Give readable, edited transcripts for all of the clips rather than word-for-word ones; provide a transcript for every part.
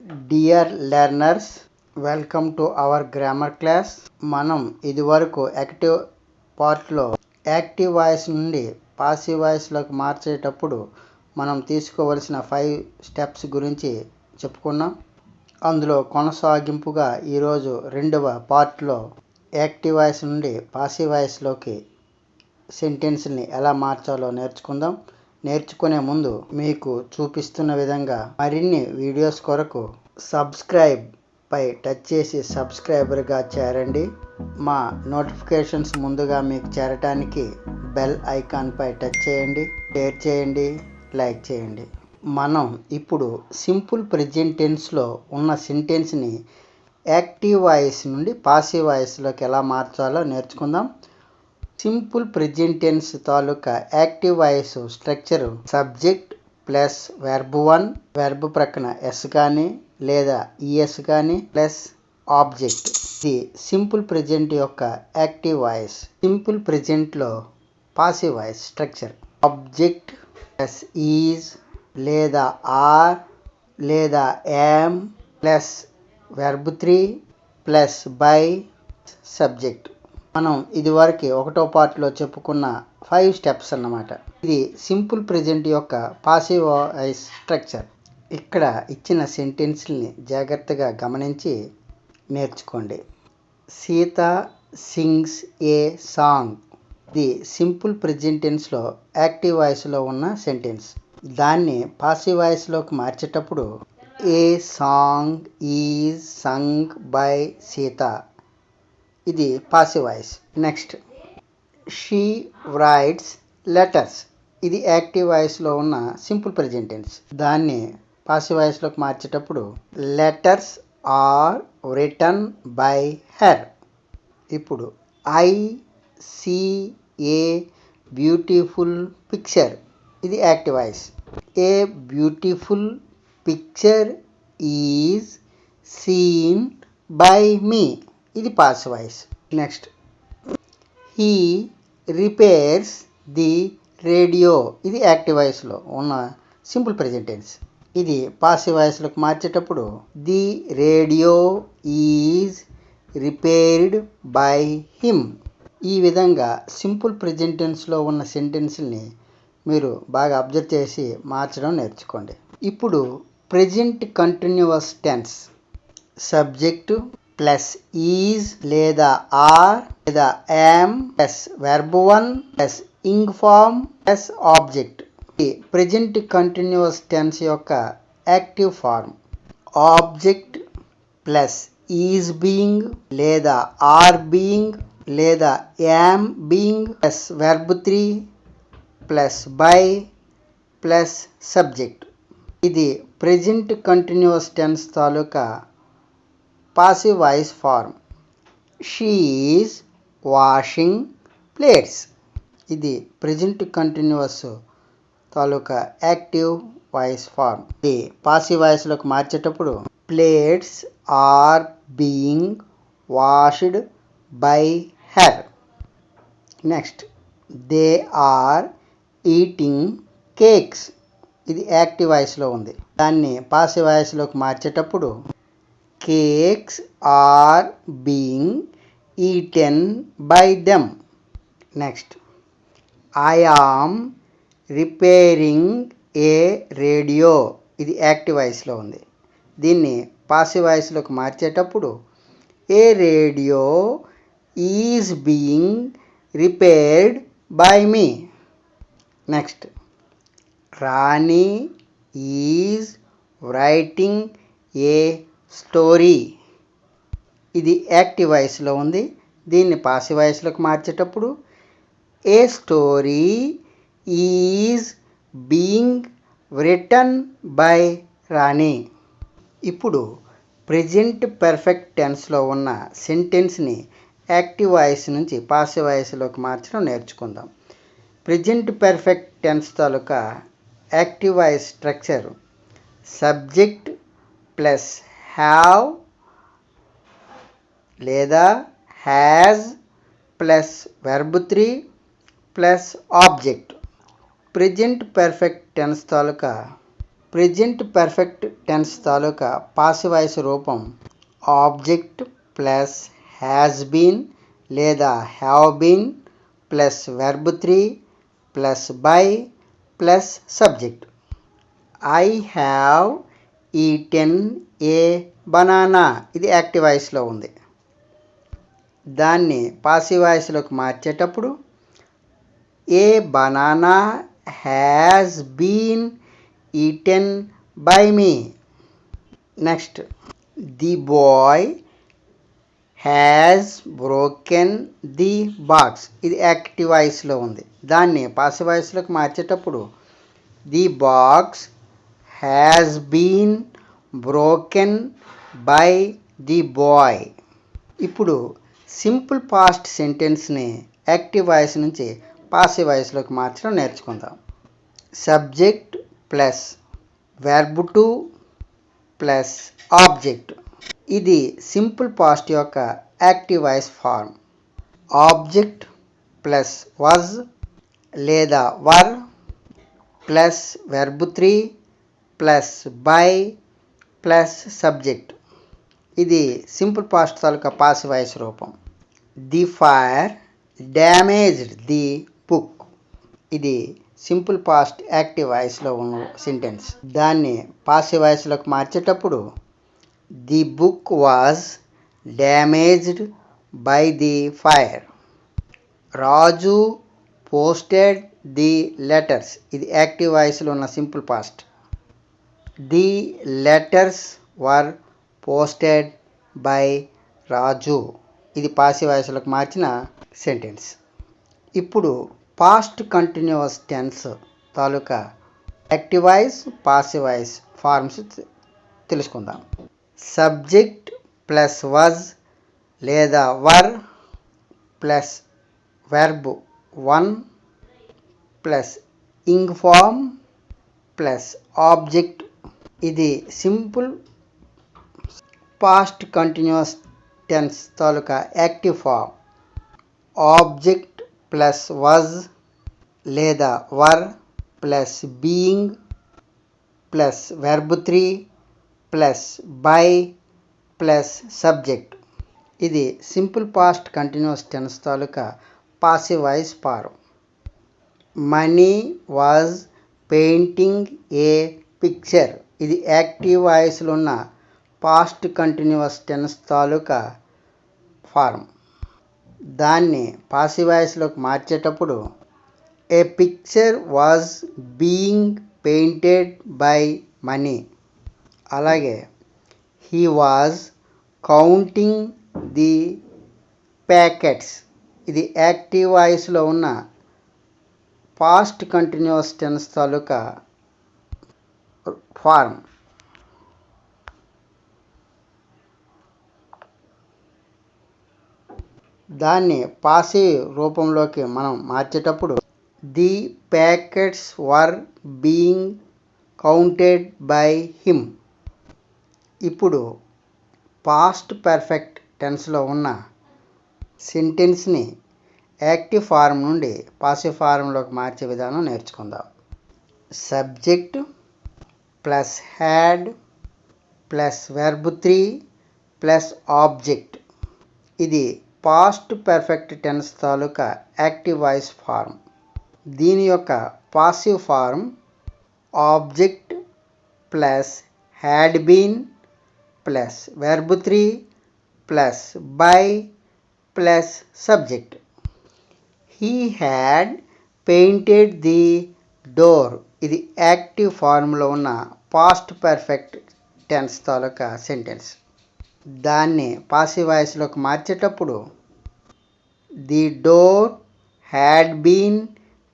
Dear learners, welcome to our grammar class. మనం ఇదివరకు active పార్ట్లో యాక్టివ్ వాయిస్ నుండి పాసివ్ వాయిస్లోకి మార్చేటప్పుడు మనం తీసుకోవలసిన 5 స్టెప్స్ గురించి చెప్పుకున్నాం. అందులో కొనసాగింపుగా ఈరోజు రెండవ పార్ట్లో యాక్టివ్ వాయిస్ నుండి పాసివ్ వాయిస్లోకి సెంటెన్స్ని ఎలా మార్చాలో నేర్చుకుందాం. నేర్చుకునే ముందు మీకు చూపిస్తున్న విధంగా మరిన్ని వీడియోస్ కొరకు సబ్స్క్రైబ్ పై టచ్ చేసి సబ్స్క్రైబర్గా చేరండి. మా నోటిఫికేషన్స్ ముందుగా మీకు చేరటానికి బెల్ ఐకాన్ పై టచ్ చేయండి, షేర్ చేయండి, లైక్ చేయండి. మనం ఇప్పుడు సింపుల్ ప్రెజెంట్ టెన్స్లో ఉన్న సెంటెన్స్ని యాక్టివ్ వాయిస్ నుండి పాసివ్ వాయిస్లోకి ఎలా మార్చాలో నేర్చుకుందాం. సింపుల్ ప్రెజెంట్ టెన్స్ తాలూకా active voice structure subject plus verb 1, verb ప్రక్కన ఎస్ కానీ లేదా ఈఎస్ కానీ ప్లస్ ఆబ్జెక్ట్. ఇది సింపుల్ ప్రెజెంట్ యొక్క యాక్టివ్ వాయిస్. సింపుల్ ప్రెజెంట్లో passive voice structure object plus is లేదా ఆర్ లేదా am plus verb 3 plus by subject. మనం ఇదివరకు ఒకటో పార్ట్లో చెప్పుకున్న 5 స్టెప్స్ అన్నమాట. ఇది సింపుల్ ప్రెజెంట్ యొక్క పాసివ్ వాయిస్ స్ట్రక్చర్. ఇక్కడ ఇచ్చిన సెంటెన్స్ని జాగ్రత్తగా గమనించి నేర్చుకోండి. Sita sings a song. ఇది సింపుల్ ప్రెజెంట్ టెన్స్లో యాక్టివ్ వాయిస్లో ఉన్న సెంటెన్స్. దాన్ని పాసివ్ వాయిస్లోకి మార్చేటప్పుడు a song is sung by Sita. ఇది passive voice. Next, she writes letters. ఇది యాక్టివ్ వాయిస్లో ఉన్న సింపుల్ ప్రెజెంట్ టెన్స్. దాన్ని పాసివ్ వాయిస్లోకి మార్చేటప్పుడు letters are written by her. ఇప్పుడు I see a beautiful picture. ఇది active voice. A beautiful picture is seen by me. ఇది passive voice. Next, he repairs the radio. ఇది active వాయిస్లో ఉన్న simple present tense. ఇది passive వాయిస్లోకి మార్చేటప్పుడు the radio is repaired by him. ఈ విధంగా సింపుల్ ప్రెజెంట్ టెన్స్లో ఉన్న సెంటెన్స్ని మీరు బాగా అబ్జర్వ్ చేసి మార్చడం నేర్చుకోండి. ఇప్పుడు present continuous tense subject plus is లేదా ఆర్ లేదా am plus verb 1 plus ing form plus object. ఇది ప్రెజెంట్ కంటిన్యూస్ టెన్స్ యొక్క active form. Object plus is being లేదా ఆర్ బీయింగ్ లేదా am being plus verb 3 plus by plus subject. ఇది present continuous tense తాలూకా passive voice form. She is washing plates. ఇది present continuous తాలూకా active voice form. ఇది passive వాయిస్లోకి మార్చేటప్పుడు plates are being washed by her. Next, they are eating cakes. ఇది active వాయిస్లో ఉంది. దాన్ని పాసివ్ వాయిస్లోకి మార్చేటప్పుడు cakes are being eaten by them. Next, I am repairing a radio. ఇది యాక్టివ్ వాయిస్లో ఉంది. దీన్ని పాసివ్ వాయిస్లోకి మార్చేటప్పుడు a radio is being repaired by me. Next, Rani is writing a story. ఇది యాక్టివ్ వాయిస్లో ఉంది. దీన్ని పాసివ్ వాయిస్లోకి మార్చేటప్పుడు a story is being written by Rani. ఇప్పుడు ప్రెజెంట్ పర్ఫెక్ట్ టెన్స్లో ఉన్న సెంటెన్స్ని యాక్టివ్ వాయిస్ నుంచి పాసివ్ వాయిస్లోకి మార్చడం నేర్చుకుందాం. ప్రెజెంట్ పర్ఫెక్ట్ టెన్స్ తాలూకా active voice structure subject plus have లేదా has plus verb 3 plus object. Present perfect tense తాలూకా ప్రెజెంట్ పర్ఫెక్ట్ టెన్స్ తాలూకా పాసివ్ వాయిస్ రూపం ఆబ్జెక్ట్ ప్లస్ హ్యాస్ బీన్ లేదా have been plus verb 3 plus by plus subject. I have eaten a banana ఇది active వాయిస్లో ఉంది. దాన్ని passive వాయిస్లోకి మార్చేటప్పుడు a banana has been eaten by me. Next, the boy has broken the box ఇది active వాయిస్లో ఉంది. దాన్ని పాసివ్ వాయిస్లోకి మార్చేటప్పుడు the box has been broken by the boy. ఇప్పుడు సింపుల్ పాస్ట్ సెంటెన్స్ని యాక్టివ్ వాయిస్ నుంచి పాసివ్ వాయిస్లోకి మార్చడం నేర్చుకుందాం. Subject plus verb two plus object ఇది సింపుల్ పాస్ట్ యొక్క active voice form. Object plus was లేదా were plus verb 3 plus by plus subject ఇది సింపుల్ పాస్ట్ తాలూకా పాసివ్ వాయిస్ రూపం. The fire damaged the book ఇది సింపుల్ పాస్ట్ యాక్టివ్ వాయిస్లో ఉన్న sentence. దాన్ని పాసివ్ వాయిస్లోకి మార్చేటప్పుడు the book was damaged by the fire. Raju posted the letters ఇది యాక్టివ్ వాయిస్లో ఉన్న simple past. The letters were posted by Raju ఇది పాసివ్ వాయిస్లోకి మార్చిన సెంటెన్స్. ఇప్పుడు పాస్ట్ కంటిన్యూస్ టెన్స్ తాలూకా active voice passive voice forms తెలుసుకుందాం. సబ్జెక్ట్ ప్లస్ వాజ్ లేదా were plus verb 1 plus ing form plus object ఇది సింపుల్ పాస్ట్ కంటిన్యూస్ టెన్స్ తాలూకా active form. Object plus was లేదా were plus being plus verb 3 plus by plus subject ఇది simple past continuous tense తాలూకా passive voice form. Mani was painting a picture ఇది active వాయిస్లో ఉన్న past continuous tense తాలూకా form. దాన్ని passive వాయిస్లోకి మార్చేటప్పుడు a picture was being painted by Mani. అలాగే he was counting the packets ఇది యాక్టివ్ వాయిస్లో ఉన్న పాస్ట్ కంటిన్యూస్ టెన్స్ తాలూకా ఫార్మ్. దాన్ని పాసివ్ రూపంలోకి మనం మార్చేటప్పుడు the packets were being counted by him. ఇప్పుడు పాస్ట్ పర్ఫెక్ట్ టెన్స్లో ఉన్న సెంటెన్స్ని యాక్టివ్ ఫార్మ్ నుండి పాసివ్ ఫార్మ్లోకి మార్చే విధానం నేర్చుకుందాం. Subject plus had plus verb 3 plus object ఇది పాస్ట్ పర్ఫెక్ట్ టెన్స్ తాలూకా యాక్టివ్ వాయిస్ ఫార్మ్. దీని యొక్క passive form object plus had been plus verb 3 plus by plus subject. He had painted the door ఇది active ఫార్మ్లో ఉన్న past perfect tense తాలూకా sentence. దాన్ని passive వాయిస్లోకి మార్చేటప్పుడు the door had been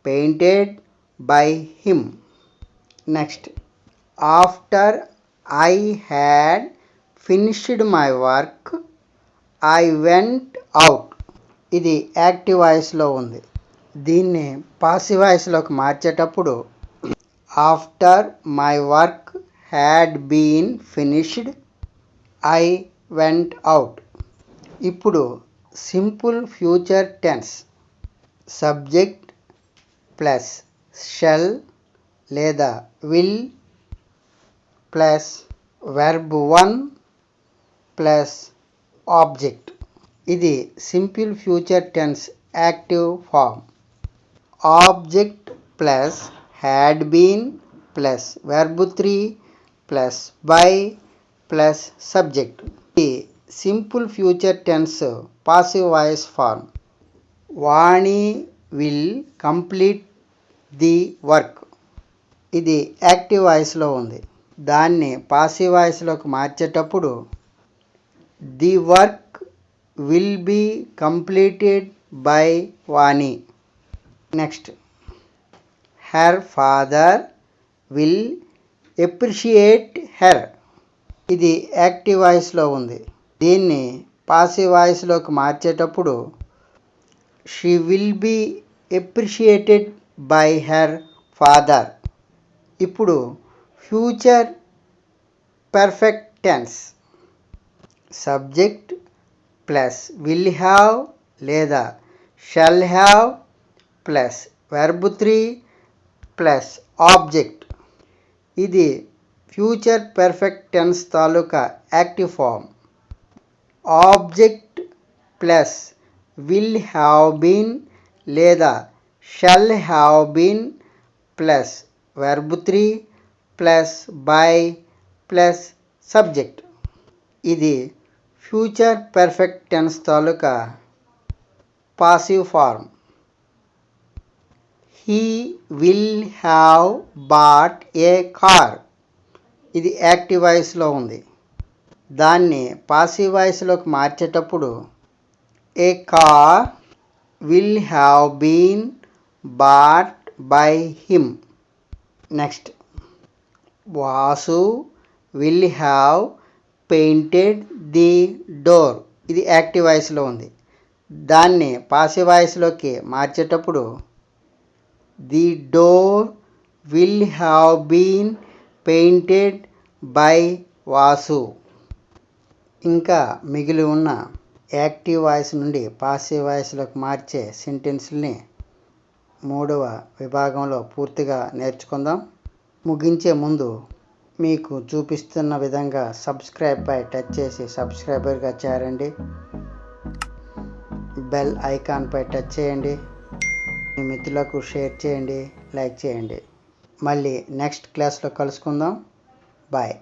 painted by him. Next, after I had finished my work I went out ఇది active వాయిస్లో ఉంది. దీన్ని పాసివ్ వాయిస్లోకి మార్చేటప్పుడు after my work had been finished I went out. ఇప్పుడు simple future tense subject plus shall లేదా will plus verb 1 plus object. ఇది simple future tense active form. Object plus had been plus verb 3 plus by plus subject. ఇది simple future tense passive voice form. Vani will complete the work. ఇది active వాయిస్లో ఉంది. దాన్ని passive వాయిస్లోకి మార్చేటప్పుడు the work will be completed by Vani. Next, her father will appreciate her. ఇది active వాయిస్లో ఉంది. దీన్ని పాసివ్ వాయిస్లోకి మార్చేటప్పుడు she will be appreciated by her father. ఇప్పుడు future perfect tense. Subject plus will have లేదా shall have plus verb 3 plus object. ఇది future perfect tense తాలూకా active form. Object plus will have been లేదా shall have been plus verb 3 plus by plus subject. ఇది future perfect tense తాలూకా passive form. He will have bought a car. ఇది active వాయిస్లో ఉంది. దాన్ని passive వాయిస్లోకి మార్చేటప్పుడు a car will have been bought by him. Next, Vasu will have painted the door. ఇది active వాయిస్లో ఉంది. దాన్ని పాసివ్ వాయిస్లోకి మార్చేటప్పుడు the door will have been painted by Vasu. ఇంకా మిగిలి ఉన్న యాక్టివ్ వాయిస్ నుండి పాసివ్ వాయిస్లోకి మార్చే సెంటెన్స్ని 3వ విభాగంలో పూర్తిగా నేర్చుకుందాం. ముగించే ముందు మీకు చూపిస్తున్న విధంగా సబ్స్క్రైబ్పై టచ్ చేసి సబ్స్క్రైబర్గా చేరండి. బెల్ ఐకాన్పై టచ్ చేయండి. మీ మిత్రులకు షేర్ చేయండి, లైక్ చేయండి. మళ్ళీ నెక్స్ట్ క్లాస్లో కలుసుకుందాం. బాయ్.